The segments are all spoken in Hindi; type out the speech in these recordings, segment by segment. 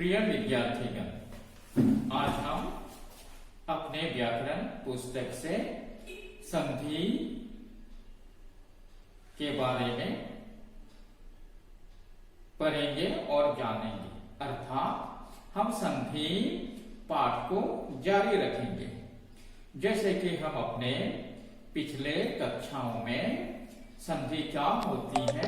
प्रिय विद्यार्थीगण, आज हम अपने व्याकरण पुस्तक से संधि के बारे में पढ़ेंगे और जानेंगे। अर्थात हम संधि पाठ को जारी रखेंगे। जैसे कि हम अपने पिछले कक्षाओं में संधि क्या होती है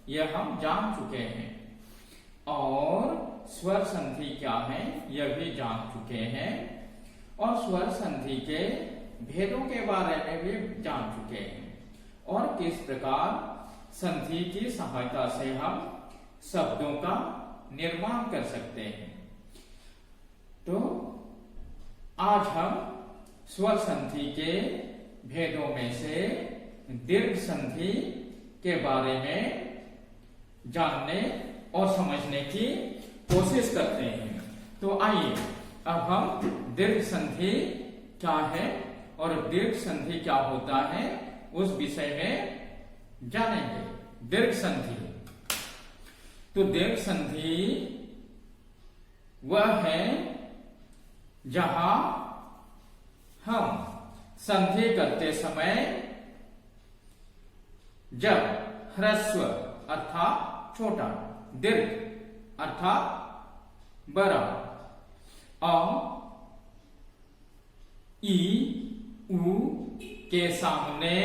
यह हम जान चुके हैं और स्वर संधि क्या है यह भी जान चुके हैं और स्वर संधि के भेदों के बारे में भी जान चुके हैं और किस प्रकार संधि की सहायता से हम शब्दों का निर्माण कर सकते हैं। तो आज हम स्वर संधि के भेदों में से दीर्घ संधि के बारे में जानने और समझने की कोशिश करते हैं। तो आइए अब हम दीर्घ संधि क्या है और दीर्घ संधि क्या होता है उस विषय में जानेंगे। दीर्घ संधि, तो दीर्घ संधि वह है जहां हम संधि करते समय जब ह्रस्व अर्थात छोटा, दीर्घ अर्थात बड़ा, अ, ई, उ के सामने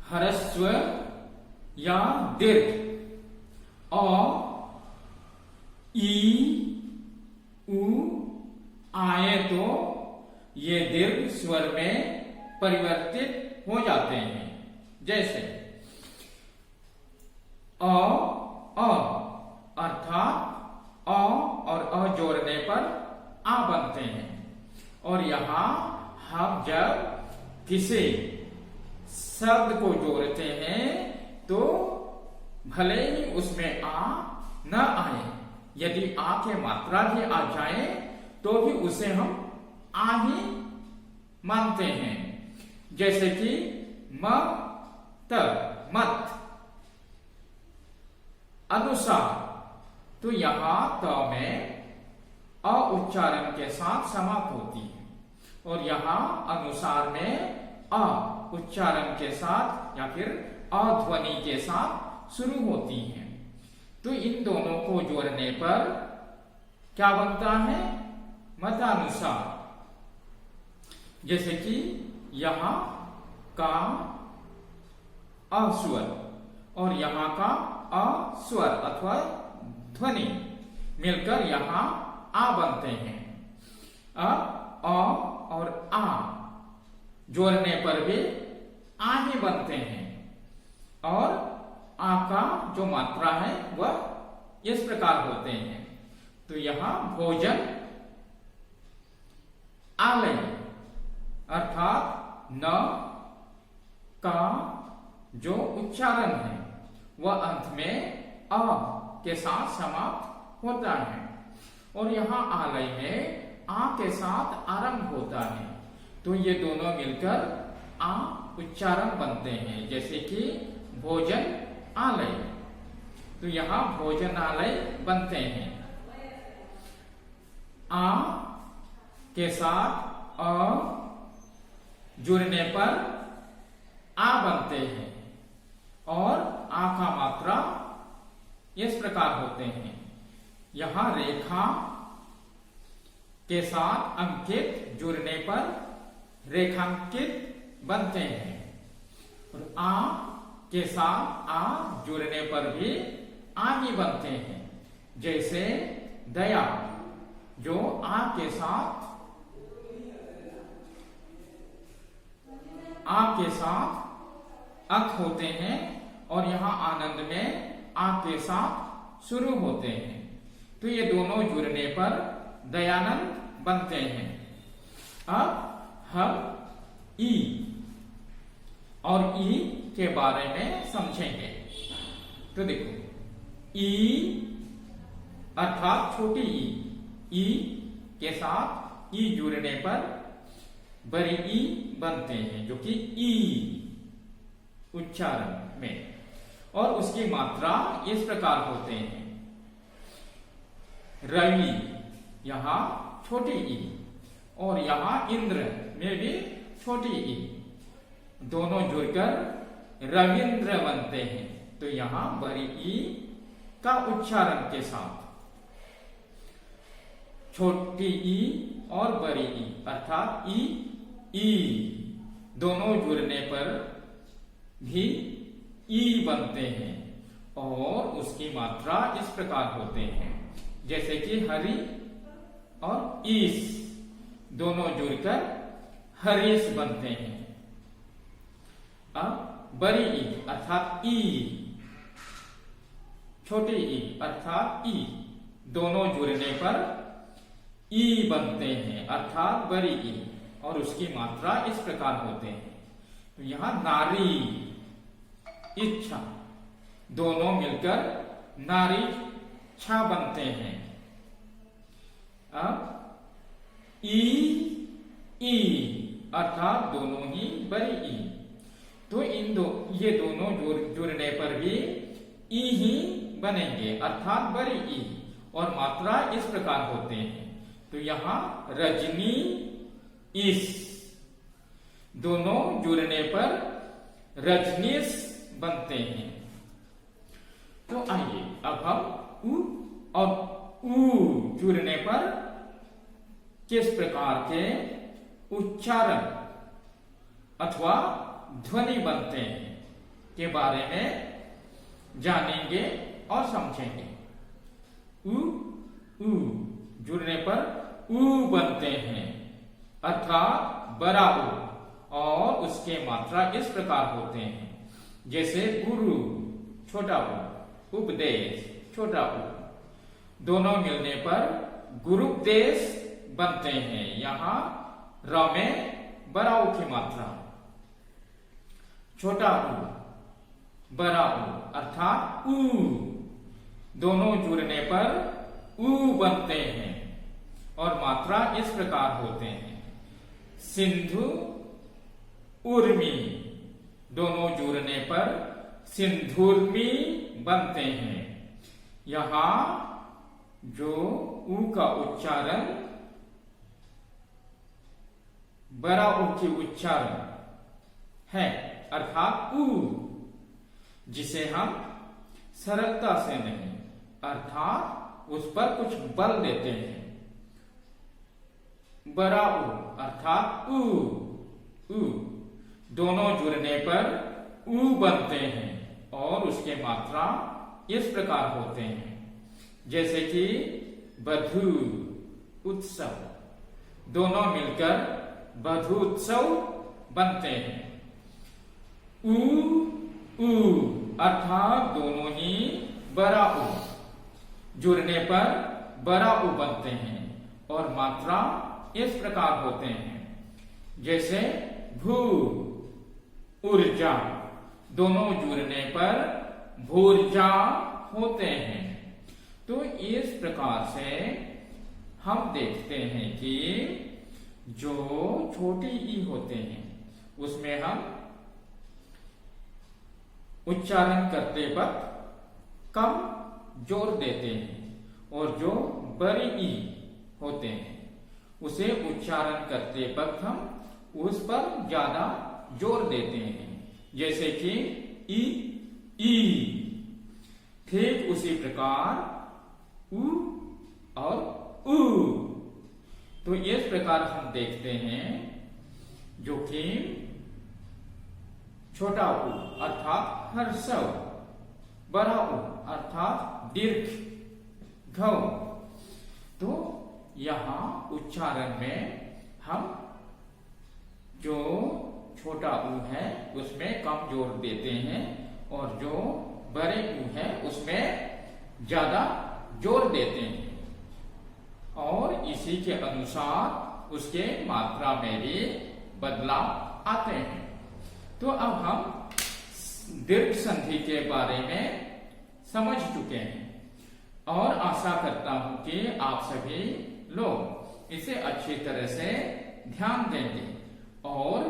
ह्रस्व या दीर्घ अ, ई, उ आए तो ये दीर्घ स्वर में परिवर्तित हो जाते हैं। जैसे अ अर्थात अ और अ जोड़ने पर आ बनते हैं और यहां हम जब किसी शब्द को जोड़ते हैं तो भले ही उसमें आ न आए, यदि आ के मात्रा भी आ जाए तो भी उसे हम आ ही मानते हैं। जैसे कि मत, अनुसार, तो यहां त में अ उच्चारण के साथ समाप्त होती है और यहां अनुसार में अ उच्चारण के साथ या फिर अ ध्वनि के साथ शुरू होती है। तो इन दोनों को जोड़ने पर क्या बनता है? मतानुसार। जैसे कि यहां का अस्वर और यहां का अस्वर अथवा ध्वनि मिलकर यहां आ बनते हैं। अ और आ जोड़ने पर भी आ ही बनते हैं और आ का जो मात्रा है वह इस प्रकार होते हैं। तो यहां भोजन, आलय अर्थात न का जो उच्चारण है वह अंत में अ के साथ समाप्त होता है और यहां आलय में आ के साथ आरंभ होता है। तो ये दोनों मिलकर आ उच्चारण बनते हैं। जैसे कि भोजन आलय, तो यहां भोजनालय बनते हैं। आ के साथ अ जुड़ने पर आ बनते हैं और आ का मात्रा इस प्रकार होते हैं। यहां रेखा के साथ अंकित जुड़ने पर रेखांकित बनते हैं और आ के साथ आ जुड़ने पर भी आ ही बनते हैं। जैसे दया, जो आ के साथ अक होते हैं और यहां आनंद में आ के साथ शुरू होते हैं। तो ये दोनों जुड़ने पर दयानंद बनते हैं। अब हम ई और ई के बारे में समझेंगे। तो देखो, ई अर्थात छोटी ई के साथ ई जुड़ने पर बड़ी ई बनते हैं जो कि ई उच्चारण में, और उसकी मात्रा इस प्रकार होते हैं। रवि यहाँ छोटी ई, और यहाँ इंद्र में भी छोटी ई, दोनों जुड़कर रविंद्र बनते हैं। तो यहाँ बड़ी ई का उच्चारण के साथ छोटी ई और बड़ी ई अर्थात ई दोनों जुड़ने पर भी ई बनते हैं, और उसकी मात्रा इस प्रकार होते हैं जैसे कि हरि और ईस दोनों जुड़कर हरीश बनते हैं। अब बड़ी ई अर्थात ई, छोटी ई अर्थात ई दोनों जुड़ने पर ई बनते हैं अर्थात बड़ी ई, और उसकी मात्रा इस प्रकार होते हैं। तो यहां नारी इच्छा दोनों मिलकर नारी छा बनते हैं। अब ई अर्थात दोनों ही बड़ी ई, तो ये दोनों जुड़ने पर भी ई ही बनेंगे अर्थात बड़ी ई, और मात्रा इस प्रकार होते हैं। तो यहां रजनी इस दोनों जुड़ने पर रजनीश बनते हैं। तो आइए अब हम उ और ऊ जुड़ने पर किस प्रकार के उच्चारण अथवा ध्वनि बनते हैं के बारे में जानेंगे और समझेंगे। उ जुड़ने पर ऊ बनते हैं अर्थात बड़ा ऊ, और उसके मात्रा इस प्रकार होते हैं जैसे गुरु छोटा ऊ, उपदेश छोटा ऊ, दोनों मिलने पर गुरुपदेश बनते हैं। यहां र में बड़ा ऊ की मात्रा, छोटा ऊ बड़ा ऊ अर्थात ऊ दोनों जुड़ने पर ऊ बनते हैं, और मात्रा इस प्रकार होते हैं। सिंधु उर्मी दोनों जुड़ने पर सिंधुर्मी बनते हैं। यहां जो ऊ का उच्चारण बड़ा ऊ की उच्चारण है अर्थात ऊ, जिसे हम सरलता से नहीं अर्थात उस पर कुछ बल देते हैं। बड़ा ऊ अर्थात ऊ दोनों जुड़ने पर ऊ बनते हैं, और उसके मात्रा इस प्रकार होते हैं जैसे कि बधू उत्सव दोनों मिलकर बधू उत्सव बनते हैं। ऊ अर्थात दोनों ही बड़ा ऊ जुड़ने पर बड़ा ऊ बनते हैं, और मात्रा इस प्रकार होते हैं जैसे भू ऊर्जा दोनों जुड़ने पर भूर्जा होते हैं। तो इस प्रकार से हम देखते हैं कि जो छोटी ई होते हैं उसमें हम उच्चारण करते वक्त कम जोर देते हैं, और जो बड़ी ई होते हैं उसे उच्चारण करते वक्त हम उस पर ज्यादा जोर देते हैं जैसे कि ई। ठीक उसी प्रकार उ और ऊ। तो इस प्रकार हम देखते हैं जो कि छोटा ऊ अर्थात हर्षव, बड़ा ऊ अर्थात दीर्घ घ। तो यहां उच्चारण में हम जो छोटा ऊ है उसमें कम जोर देते हैं, और जो बड़े ऊ है उसमें ज्यादा जोर देते हैं, और इसी के अनुसार उसके मात्रा में भी बदलाव आते हैं। तो अब हम दीर्घ संधि के बारे में समझ चुके हैं, और आशा करता हूं कि आप सभी लोग इसे अच्छी तरह से ध्यान देंगे और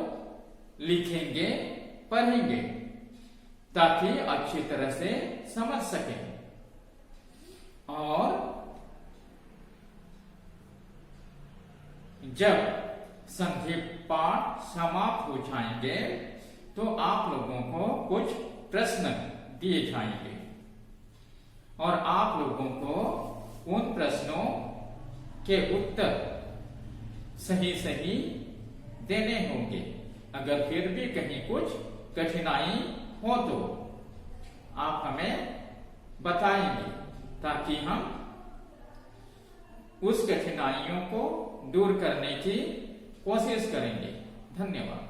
लिखेंगे, पढ़ेंगे। ताकि अच्छी तरह से समझ सकें। और जब संधि पाठ समाप्त हो जाएंगे तो आप लोगों को कुछ प्रश्न दिए जाएंगे और आप लोगों को उन प्रश्नों के उत्तर सही सही देने होंगे। अगर फिर भी कहीं कुछ कठिनाई हो तो आप हमें बताएंगे ताकि हम उस कठिनाइयों को दूर करने की कोशिश करेंगे। धन्यवाद।